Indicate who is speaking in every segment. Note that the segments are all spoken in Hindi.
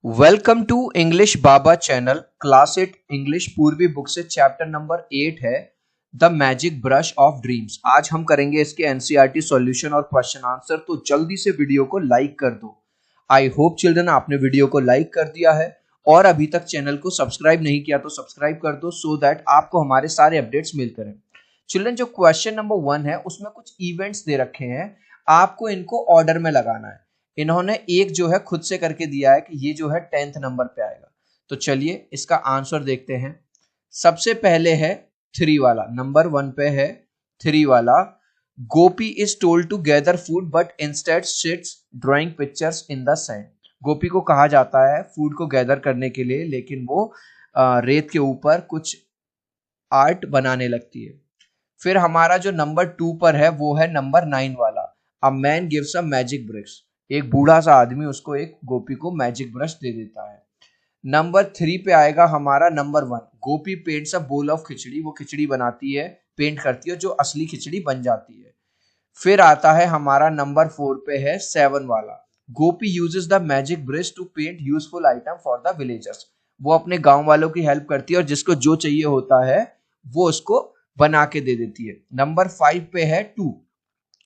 Speaker 1: Welcome to English Baba channel class 8 English Poorvi book से चैप्टर नंबर 8 है the magic brush of dreams. आज हम करेंगे इसके एनसीईआरटी सॉल्यूशन और क्वेश्चन आंसर। तो जल्दी से वीडियो को लाइक कर दो। आई होप चिल्ड्रन आपने वीडियो को लाइक कर दिया है और अभी तक चैनल को सब्सक्राइब नहीं किया तो सब्सक्राइब कर दो सो दैट आपको हमारे सारे अपडेट्स मिलते रहें। चिल्ड्रन जो क्वेश्चन नंबर 1 है उसमें कुछ इवेंट्स दे रखे हैं, आपको इनको ऑर्डर में लगाना है। इन्होंने एक जो है खुद से करके दिया है कि ये जो है 10th नंबर पे आएगा। तो चलिए इसका आंसर देखते हैं। सबसे पहले है 3 वाला, नंबर 1 पे है 3 वाला। Gopi is told to gather food but instead sits drawing pictures in the sand. Gopi को कहा जाता है फूड को गैदर करने के लिए, लेकिन वो रेत के ऊपर कुछ आर्ट बनाने लगती है। फिर हमारा जो नंबर 2 पर है वो है नंबर 9 वाला। A man gives a magic brush. एक बूढ़ा सा आदमी उसको एक गोपी को मैजिक ब्रश दे देता है। नंबर 3 पे आएगा हमारा number 1। Gopi paints a bowl of खिचड़ी। वो खिचड़ी बनाती है, पेंट करती है, जो असली खिचड़ी बन जाती है। फिर आता है हमारा नंबर 4 पे है 7 वाला। Gopi uses the magic brush to paint useful item for the villagers. वो अपने गांव वालों की हेल्प करती है और जिसको जो चाहिए होता है वो उसको बना के दे देती है। नंबर 5 पे है 2।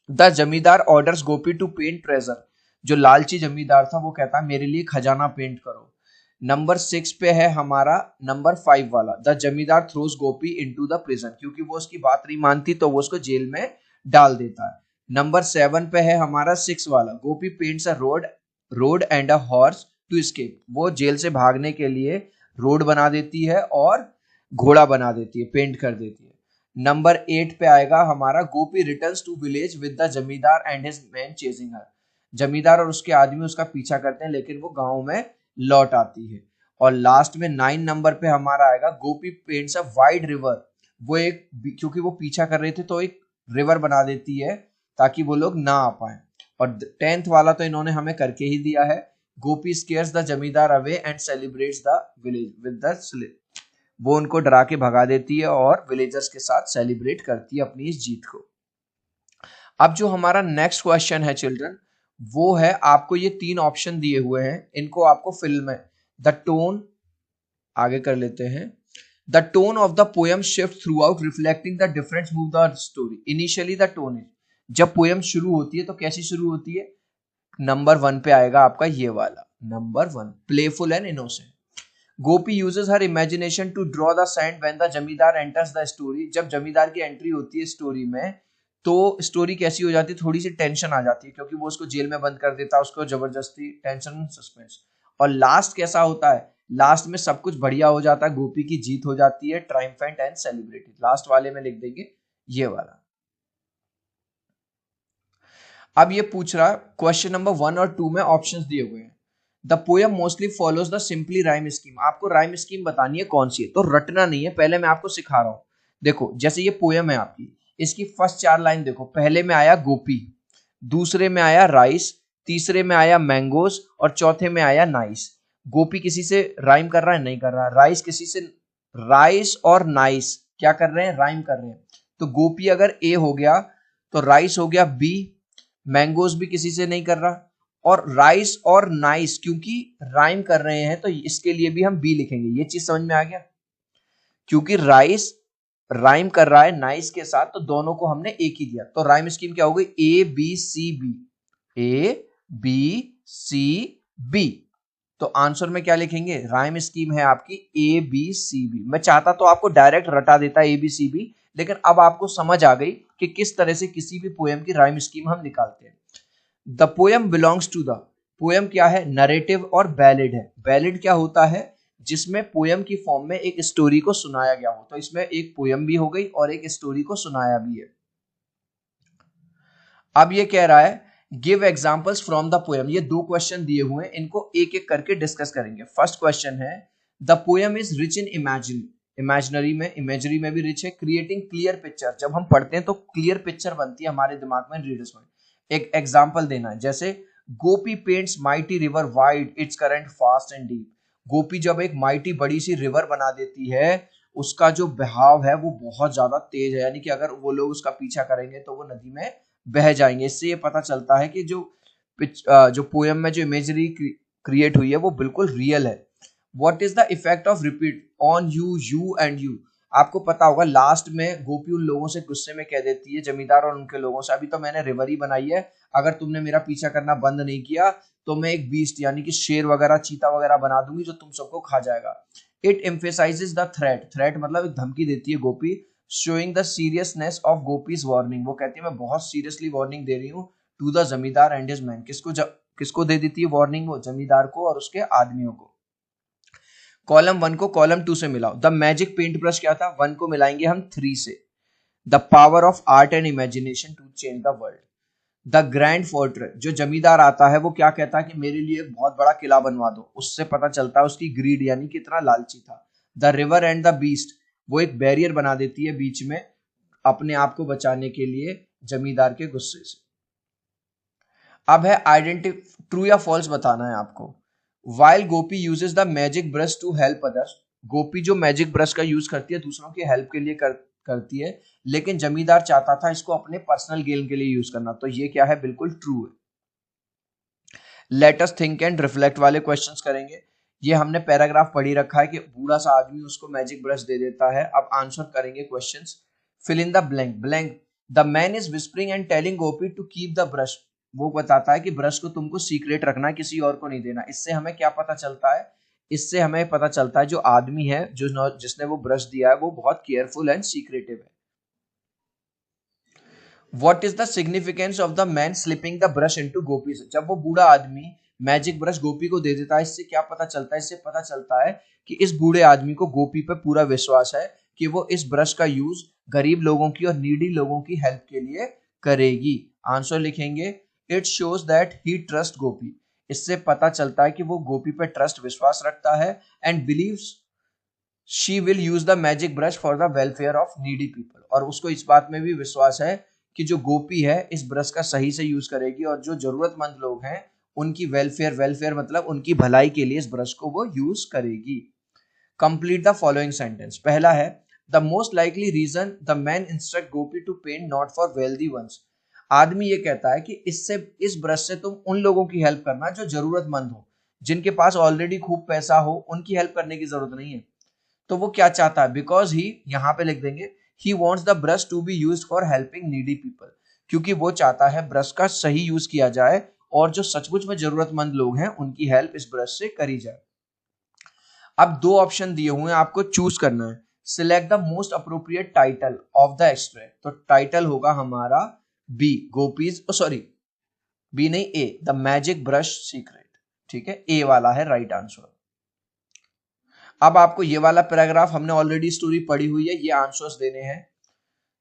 Speaker 1: The zamindar orders Gopi to paint treasure. जो लालची जमींदार था वो कहता है मेरे लिए खजाना पेंट करो। नंबर 6 पे है हमारा नंबर 5 वाला। द जमींदार throws Gopi into the prison. क्योंकि वो उसकी बात नहीं मानती तो वो उसको जेल में डाल देता है। नंबर 7 पे है हमारा 6 वाला। Gopi paints a road and a horse to escape. वो जेल से भागने के लिए रोड बना देती है और घोड़ा बना देती है, पेंट कर देती है। नंबर 8 पे आएगा हमारा Gopi returns to village with the zamindar and his man chasing her. Zamindar और उसके आदमी उसका पीछा करते हैं लेकिन वो गांव में लौट आती है। और लास्ट में 9 नंबर पे हमारा आएगा गोपी पेंट्स अ वाइड रिवर। वो एक, क्योंकि वो पीछा कर रहे थे तो एक रिवर बना देती है ताकि वो लोग ना आ पाए। और 10th वाला तो इन्होंने हमें करके ही दिया है। गोपी स्केयर्स द जमींदार away and celebrates the village with the slip. वो उनको डरा के भगा देती है और विलेजर्स के साथ सेलिब्रेट करती है अपनी इस जीत को। अब जो हमारा नेक्स्ट क्वेश्चन है चिल्ड्रन, वो है आपको ये 3 ऑप्शन दिए हुए हैं, इनको आपको फिल में द टोन, आगे कर लेते हैं। The tone of the poem shift through out reflecting the difference move the story. Initially the tone is, जब पोएम शुरू होती है तो कैसी शुरू होती है। नंबर 1 पे आएगा आपका ये वाला, number 1 playful and innocent. Gopi uses her imagination to draw the sand when the zamindar enters the story. जब जमींदार की एंट्री होती है स्टोरी में तो स्टोरी कैसी हो जाती है, थोड़ी सी टेंशन आ जाती है क्योंकि वो उसको जेल में बंद कर देता है, उसको जबरदस्ती टेंशन सस्पेंस। और लास्ट कैसा होता है, लास्ट में सब कुछ बढ़िया हो जाता है, गोपी की जीत हो जाती है, ट्रायम्फेंट एंड सेलिब्रेटेड। लास्ट वाले में लिख देंगे ये वाला। अब ये पूछ रहा क्वेश्चन नंबर 1 और 2 में ऑप्शंस दिए हुए हैं। The poem mostly follows the simply rhyme scheme. आपको राइम स्कीम बतानी है कौन सी है, तो रटना नहीं है, पहले मैं आपको सिखा रहा हूं। देखो जैसे ये पोएम है आपकी, इसकी फर्स्ट 4 लाइन देखो। पहले में आया गोपी, दूसरे में आया राइस, तीसरे में आया मैंगोज और चौथे में आया नाइस। गोपी किसी से राइम कर रहा है, नहीं कर रहा। राइस किसी से, राइस और नाइस क्या कर रहे हैं, राइम कर रहे हैं। तो गोपी अगर ए हो गया तो राइस हो गया बी, मैंगोज भी किसी से नहीं कर रहा, और राइस और नाइस क्योंकि राइम कर रहे हैं तो इसके लिए भी हम बी लिखेंगे। ये चीज समझ में आ गया, क्योंकि राइस राइम कर रहा है नाइस के साथ तो दोनों को हमने एक ही दिया। तो राइम स्कीम क्या हो गई, A B C B, A B C B. तो आंसर में क्या लिखेंगे, राइम स्कीम है आपकी ए बी सी बी। मैं चाहता तो आपको डायरेक्ट रटा देता ए बी सी बी, लेकिन अब आपको समझ आ गई कि किस तरह से किसी भी पोएम की राइम स्कीम हम निकालते हैं। The poem belongs to the, poem क्या है, नरेटिव और बैलेड है। बैलेड क्या होता है, जिसमें पोएम की फॉर्म में एक स्टोरी को सुनाया गया हो। तो इसमें एक पोएम भी हो गई और एक स्टोरी को सुनाया भी है। अब ये कह रहा है give examples from the poem. ये 2 क्वेश्चन दिए हुए हैं, इनको एक एक करके डिस्कस करेंगे। फर्स्ट क्वेश्चन है the poem is rich in imaginary में, इमेजरी में भी रिच है। क्रिएटिंग क्लियर पिक्चर, जब हम पढ़ते हैं तो क्लियर पिक्चर बनती है हमारे दिमाग में, रीडर्स में। एक एग्जाम्पल देना है, जैसे Gopi paints mighty river wide its current fast and deep. Gopi जब एक माइटी बड़ी सी रिवर बना देती है, उसका जो बहाव है वो बहुत ज्यादा तेज है, यानी कि अगर वो लोग उसका पीछा करेंगे तो वो नदी में बह जाएंगे। इससे ये पता चलता है कि जो पोएम में जो इमेजरी क्रिएट हुई है वो बिल्कुल रियल है। What is the effect of repeat on you, you and you. आपको पता होगा लास्ट में गोपी उन लोगों से गुस्से में कह देती है, जमींदार और उनके लोगों से, अभी तो मैंने रिवर ही बनाई है, अगर तुमने मेरा पीछा करना बंद नहीं किया तो मैं एक बीस्ट यानी कि शेर वगैरह, चीता वगैरह बना दूंगी जो तुम सबको खा जाएगा। It emphasizes the threat, threat मतलब एक धमकी देती है Gopi, showing the seriousness of Gopi's warning, वो कहती है मैं बहुत सीरियसली वार्निंग दे रही हूँ to the zamindar and his man. किसको दे देती है वार्निंग? वो जमींदार को और उसके आदमियों को। कॉलम 1 को कॉलम 2 से मिलाओ। द मैजिक पेंट ब्रश क्या था? 1 को मिलाएंगे हम 3 से। The power of art and imagination to change the world. The grand fortress, जो जमींदार आता है वो क्या कहता है कि मेरे लिए एक बहुत बड़ा किला बनवा दो, उससे पता चलता है उसकी ग्रीड यानी कितना लालची था। The river and the beast, वो एक बैरियर बना देती है बीच में अपने आप को बचाने के लिए जमींदार के गुस्से से। अब है आइडेंटिटी, ट्रू या फॉल्स बताना है आपको। While Gopi uses the magic brush to help others, Gopi जो मैजिक ब्रश का यूज करती है दूसरों की हेल्प के लिए करती है, लेकिन जमींदार चाहता था इसको अपने पर्सनल गेन के लिए यूज करना, तो ये क्या है? बिल्कुल ट्रू है। Let us think and reflect वाले क्वेश्चंस करेंगे। ये हमने पैराग्राफ पढ़ी रखा है कि बूढ़ा सा आदमी उसको मैजिक ब्रश दे देता है। अब आंसर करेंगे questions. Fill in the blank. Blank, the man is whispering and telling Gopi to keep the brush, वो बताता है कि ब्रश को तुमको सीक्रेट रखना है, किसी और को नहीं देना। इससे हमें क्या पता चलता है? इससे हमें पता चलता है जो आदमी है जिसने वो ब्रश दिया है वो बहुत केयरफुल एंड सीक्रेटिव है। What is the significance of the man slipping the brush into गोपी से? जब वो बूढ़ा आदमी मैजिक ब्रश गोपी को दे देता है, इससे क्या पता चलता है? इससे पता चलता है कि इस बूढ़े आदमी को गोपी पे पूरा विश्वास है कि वो इस ब्रश का यूज गरीब लोगों की और नीडी लोगों की हेल्प के लिए करेगी। आंसर लिखेंगे it shows that he trust Gopi, इससे पता चलता है कि वो गोपी पे ट्रस्ट विश्वास रखता है and believes she will use the magic brush for the welfare of needy people, और उसको इस बात में भी विश्वास है कि जो गोपी है इस ब्रश का सही से यूज करेगी और जो जरूरतमंद लोग हैं उनकी वेलफेयर, वेलफेयर मतलब उनकी भलाई के लिए इस ब्रश को वो यूज करेगी। Complete the following sentence. पहला है the most likely reason the man instruct Gopi to paint not for wealthy ones, आदमी ये कहता है कि इससे, इस ब्रश से तुम उन लोगों की हेल्प करना जो जरूरतमंद हो, जिनके पास ऑलरेडी खूब पैसा हो, उनकी हेल्प करने की जरूरत नहीं है। तो वो क्या चाहता है? बिकॉज ही, यहां पे लिख देंगे he wants the brush to be use for helping needy people, क्योंकि वो चाहता है ब्रश का सही यूज किया जाए और जो सचमुच में जरूरतमंद लोग हैं उनकी हेल्प इस ब्रश से करी जाए। अब 2 ऑप्शन दिए हुए हैं, आपको चूज करना है। Select the most appropriate title of the extract, तो टाइटल होगा हमारा बी, गोपीज, सॉरी बी नहीं, ए, द मैजिक ब्रश सीक्रेट। ठीक है, ए वाला है राइट आंसर। अब आपको ये वाला पैराग्राफ, हमने ऑलरेडी स्टोरी पढ़ी हुई है, ये आंसर्स देने हैं।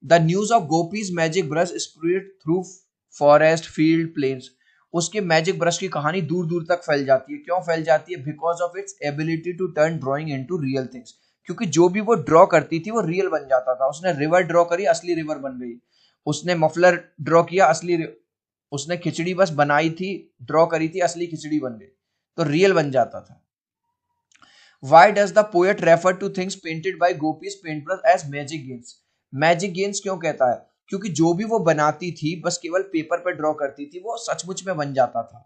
Speaker 1: The news of Gopi's magic brush spread through forest, field, plains, उसके मैजिक ब्रश की कहानी दूर दूर तक फैल जाती है। क्यों फैल जाती है? Because of its ability to turn drawing into real things, क्योंकि जो भी वो ड्रॉ करती थी वो रियल बन जाता था। उसने रिवर ड्रॉ करी, असली रिवर बन गई। उसने मफलर ड्रॉ किया, उसने खिचड़ी बस बनाई थी, ड्रॉ करी थी, असली खिचड़ी बन गई, तो रियल बन जाता था। Why does the poet refer to things painted by Gopi's paintbrush as magic gains? Magic gains क्यों कहता है? क्योंकि जो भी वो बनाती थी बस केवल पेपर पे ड्रॉ करती थी वो सचमुच में बन जाता था।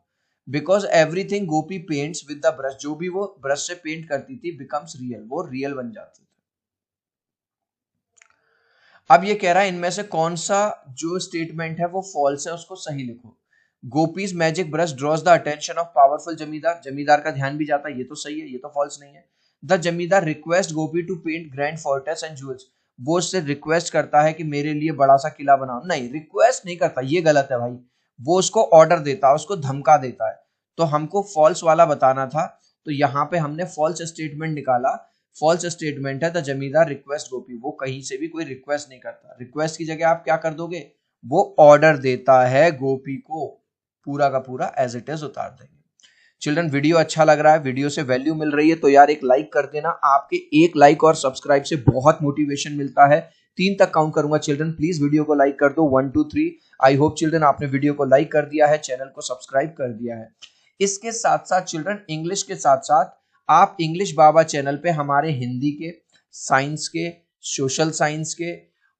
Speaker 1: Because everything Gopi paints with the brush, जो भी वो ब्रश से पेंट करती थी becomes real, वो रियल बन जाती थी। अब ये कह रहा है इनमें से कौन सा जो स्टेटमेंट है वो फॉल्स है, उसको सही लिखो। Gopis magic brush drawers the attention of powerful जमींदार, जमींदार का ध्यान भी जाता है, ये तो सही है, ये तो फॉल्स नहीं है। The zamindar request Gopi to paint grand fortress and jewels, वो उससे रिक्वेस्ट करता है कि मेरे लिए बड़ा सा किला बनाओ, नहीं रिक्वेस्ट नहीं करता, ये गलत है भाई, वो उसको ऑर्डर देता है, उसको धमका देता है, तो हमको फॉल्स वाला बताना था। तो यहाँ पे हमने फॉल्स स्टेटमेंट निकाला। फॉल्स स्टेटमेंट है द जमींदार रिक्वेस्ट गोपी, वो कहीं से भी कोई रिक्वेस्ट नहीं करता। रिक्वेस्ट की जगह आप क्या कर दोगे? वो ऑर्डर देता है गोपी को, पूरा का पूरा एज इट इज उतार देंगे। चिल्ड्रन, वीडियो अच्छा लग रहा है, वीडियो से वैल्यू मिल रही है तो यार एक लाइक कर देना। आपके एक लाइक और सब्सक्राइब से बहुत मोटिवेशन मिलता है। 3 तक काउंट करूंगा चिल्ड्रन, प्लीज वीडियो को लाइक कर दो। 1 2 3। आई होप चिल्ड्रन आपने वीडियो को लाइक कर दिया है, चैनल को सब्सक्राइब कर दिया है। इसके साथ साथ चिल्ड्रन, इंग्लिश के साथ साथ आप इंग्लिश बाबा चैनल पे हमारे हिंदी के, साइंस के, सोशल साइंस के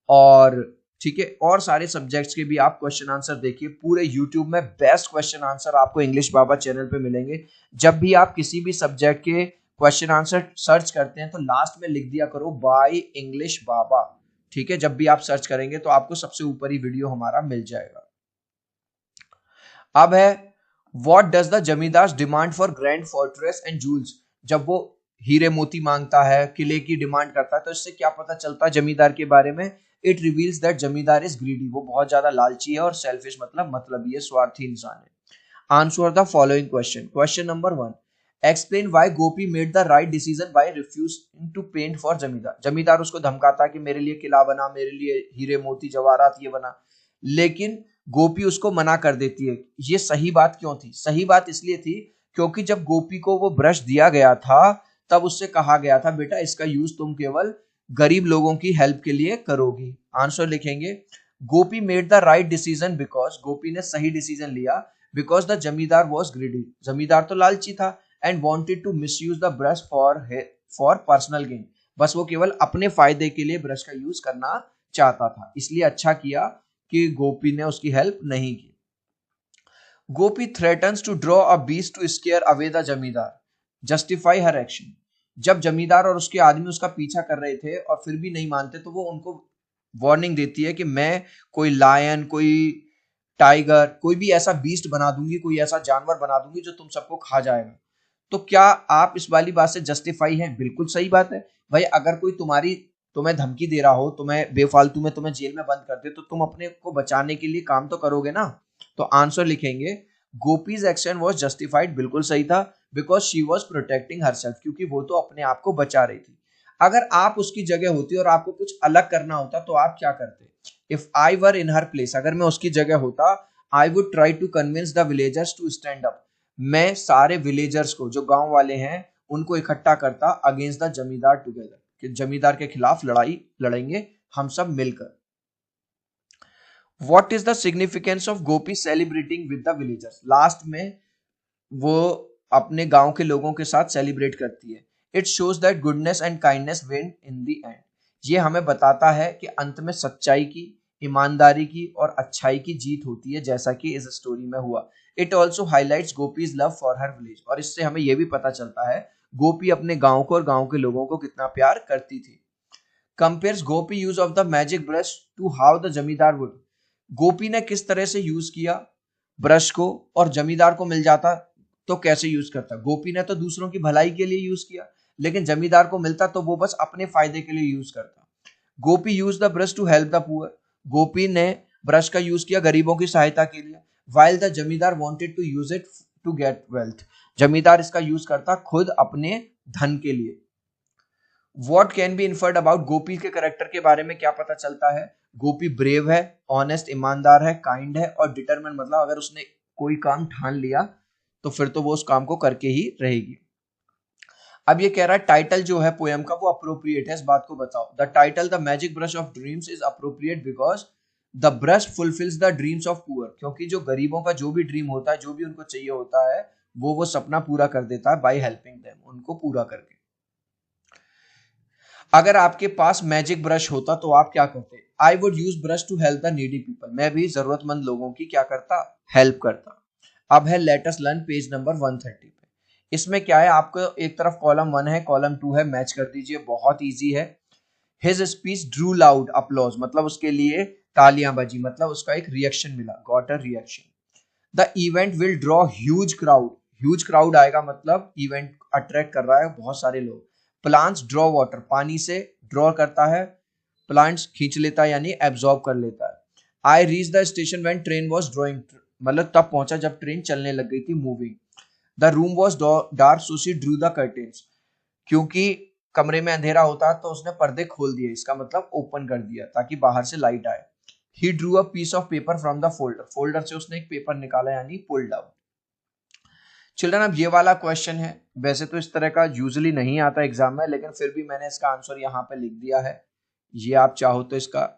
Speaker 1: और ठीक है। और सारे सब्जेक्ट्स के भी आप क्वेश्चन आंसर देखिए, पूरे यूट्यूब में बेस्ट क्वेश्चन आंसर आपको इंग्लिश बाबा चैनल पे मिलेंगे। जब भी आप किसी भी सब्जेक्ट के क्वेश्चन आंसर सर्च करते हैं तो लास्ट में लिख दिया करो बाय इंग्लिश बाबा, ठीक है। जब भी आप सर्च करेंगे तो आपको सबसे ऊपर ही वीडियो हमारा मिल जाएगा। अब है what does the zamindar demand for grand fortress and jewels. जब वो हीरे मोती मांगता है, किले की डिमांड करता है, तो इससे क्या पता चलता है जमींदार के बारे में? इट रिवील्स दैट जमींदार इज ग्रीडी, वो बहुत ज्यादा लालची है, और सेल्फिश मतलब ये स्वार्थी इंसान है। Answer the following question. Question number 1, explain why Gopi made the right decision by refusing to paint for zamindar. Zamindar उसको धमकाता कि मेरे लिए किला बना, मेरे लिए हीरे मोती जवाहरात ये बना, लेकिन गोपी उसको मना कर देती है। ये सही बात क्यों थी? सही बात इसलिए थी क्योंकि जब गोपी को वो ब्रश दिया गया था तब उससे कहा गया था बेटा इसका यूज तुम केवल गरीब लोगों की हेल्प के लिए करोगी। आंसर लिखेंगे Gopi made the right decision because, Gopi ने सही डिसीजन लिया because the zamindar was greedy, zamindar तो लालची था, and wanted to misuse the brush for personal gain, बस वो केवल अपने फायदे के लिए ब्रश का यूज करना चाहता था, इसलिए अच्छा किया कि गोपी ने उसकी हेल्प नहीं की। Gopi threatens to draw a beast to scare away the zamindar, justify her action. जब जमींदार और उसके आदमी उसका पीछा कर रहे थे और फिर भी नहीं मानते तो वो उनको वार्निंग देती है कि मैं कोई लायन, कोई टाइगर, कोई भी ऐसा बीस्ट बना दूंगी, कोई ऐसा जानवर बना दूंगी जो तुम सबको खा जाएगा। तो क्या आप इस वाली बात से जस्टिफाई हैं? बिल्कुल सही बात है भाई। अगर कोई तुम्हें धमकी दे रहा हो, तुम्हें बेफालतू में तुम्हें जेल में बंद कर दे, तो तुम अपने को बचाने के लिए काम तो करोगे ना। तो आंसर लिखेंगे गोपीज एक्शन वॉज जस्टिफाइड, बिल्कुल सही था, because she was protecting herself, क्योंकि वो तो अपने आप को बचा रही थी। अगर आप उसकी जगह होती और आपको कुछ अलग करना होता तो आप क्या करते? If I were in her place, अगर मैं उसकी जगह होता, I would try to convince the villagers to stand up, मैं सारे विलेजर्स को, जो गांव वाले हैं, उनको इकट्ठा करता अगेंस्ट द जमींदार टुगेदर, कि जमींदार के खिलाफ लड़ाई लड़ेंगे हम सब मिलकर। What is the significance of Gopi celebrating with the villagers? Last में वो अपने गांव के लोगों के साथ सेलिब्रेट करती है। It shows that goodness and kindness win in the end, ये हमें बताता है कि अंत में सच्चाई की, ईमानदारी की और अच्छाई की जीत होती है, जैसा कि इस स्टोरी में हुआ। It also highlights gopis love for her village, और इससे हमें यह भी पता चलता है गोपी अपने गांव को और गांव के लोगों को कितना प्यार करती थी। Compares Gopi use of the magic brush to how the zamindar would, Gopi ने किस तरह से यूज किया ब्रश को, और जमींदार को मिल जाता तो कैसे यूज करता? गोपी ने तो दूसरों की भलाई के लिए यूज किया, लेकिन जमींदार को मिलता तो वो बस अपने फायदे के लिए यूज करता। Gopi use the brush to help the poor, Gopi ने ब्रश का यूज किया गरीबों की सहायता के लिए। While the zamindar wanted to use it to get wealth, zamindar इसका यूज करता खुद अपने धन के लिए। What can be inferred about Gopi के कैरेक्टर के बारे में क्या पता चलता है? गोपी ब्रेव है, ऑनेस्ट ईमानदार है, काइंड है और डिटरमिन, मतलब अगर उसने कोई काम ठान लिया तो फिर तो वो उस काम को करके ही रहेगी। अब ये कह रहा है टाइटल जो है पोएम का वो अप्रोप्रिएट है, इस बात को बताओ। The title the magic brush of dreams is appropriate because the brush fulfils the dreams of poor, क्योंकि जो गरीबों का जो भी ड्रीम होता है, जो भी उनको चाहिए होता है, वो सपना पूरा कर देता है बाय हेल्पिंग देम, उनको पूरा करके। अगर आपके पास मैजिक ब्रश होता तो आप क्या करते? I would use brush to help the needy people, मैं भी जरूरतमंद लोगों की क्या करता? हेल्प करता। अब है let us learn page number 130 पे। इसमें क्या है, आपको एक तरफ कॉलम 1 है, कॉलम 2 है, मैच कर दीजिए, बहुत इजी है। His speech Drew loud applause, मतलब उसके लिए तालियां बजी, मतलब उसका एक रिएक्शन मिला, got a reaction. The event will draw huge crowd, huge crowd आएगा मतलब इवेंट अट्रैक्ट कर रहा है बहुत सारे लोग। प्लांट्स ड्रॉ वाटर, पानी से ड्रॉ करता है, प्लांट्स खींच लेता है यानी एब्जॉर्ब कर लेता है। I reach the station when train was drawing, मतलब तब पहुंचा जब ट्रेन चलने लग गई थी, moving. The room was dark so she Drew the curtains, क्योंकि कमरे में अंधेरा होता तो उसने पर्दे खोल दिए, इसका मतलब ओपन कर दिया ताकि बाहर से लाइट आए। He drew a piece of paper from the folder, folder से उसने एक पेपर निकाला यानी पुल्ड आउट। चिल्ड्रन अब ये वाला क्वेश्चन है, वैसे तो इस तरह का यूजुअली नहीं आता एग्जाम में, लेकिन फिर भी मैंने इसका आंसर यहाँ पे लिख दिया है। ये आप चाहो तो इसका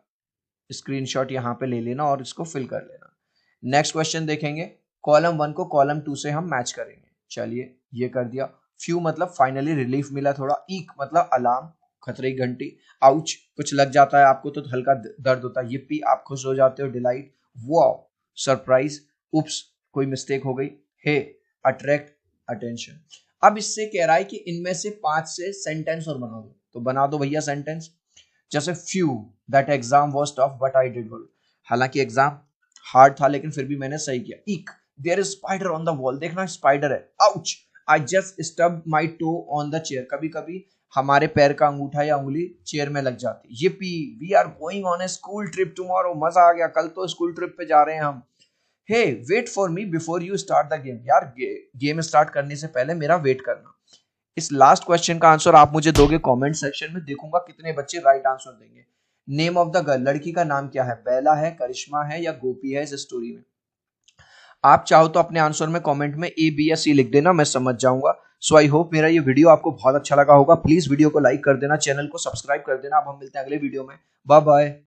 Speaker 1: स्क्रीनशॉट यहाँ पे ले लेना और इसको फिल कर लेना। नेक्स्ट क्वेश्चन देखेंगे, कॉलम 1 को कॉलम 2 से हम मैच करेंगे। चलिए ये कर दिया। फ्यू मतलब फाइनली रिलीफ मिला थोड़ा, ईक मतलब अलार्म, खतरे की घंटी। आउच, कुछ लग जाता है आपको तो हल्का दर्द होता है। yippee, आप खुश हो जाते हो। Delight, wow, surprise. उप्स, कोई मिस्टेक हो गई। हे, अट्रैक्ट अटेंशन। अब इससे कह रहा है कि इनमें से 5 से सेंटेंस और बना दो, तो बना दो भैया सेंटेंस। जैसे phew, that exam was tough but I did well. हालांकि एग्जाम हार्ड था लेकिन फिर भी मैंने सही किया। Eek, there is spider on the wall, देखना स्पाइडर है। Ouch, I just stub my toe on the chair, कभी कभी हमारे पैर का अंगूठा या उंगली चेयर में लग जाती। yippee, we are going on a school trip tomorrow, मजा आ गया, कल तो स्कूल ट्रिप पे जा रहे हैं हम। Hey, wait for me before you start the game, यार गेम स्टार्ट करने से पहले मेरा वेट करना। इस लास्ट क्वेश्चन का आंसर आप मुझे दोगे कमेंट सेक्शन में, देखूंगा कितने बच्चे राइट आंसर देंगे। नेम ऑफ द गर्ल, लड़की का नाम क्या है? बेला है, करिश्मा है या गोपी है इस स्टोरी में? आप चाहो तो अपने आंसर में कमेंट में ए, बी या सी लिख देना, मैं समझ जाऊंगा। सो आई होप मेरा ये वीडियो आपको बहुत अच्छा लगा होगा। प्लीज वीडियो को लाइक कर देना, चैनल को सब्सक्राइब कर देना। अब हम मिलते हैं अगले वीडियो में। Bye bye.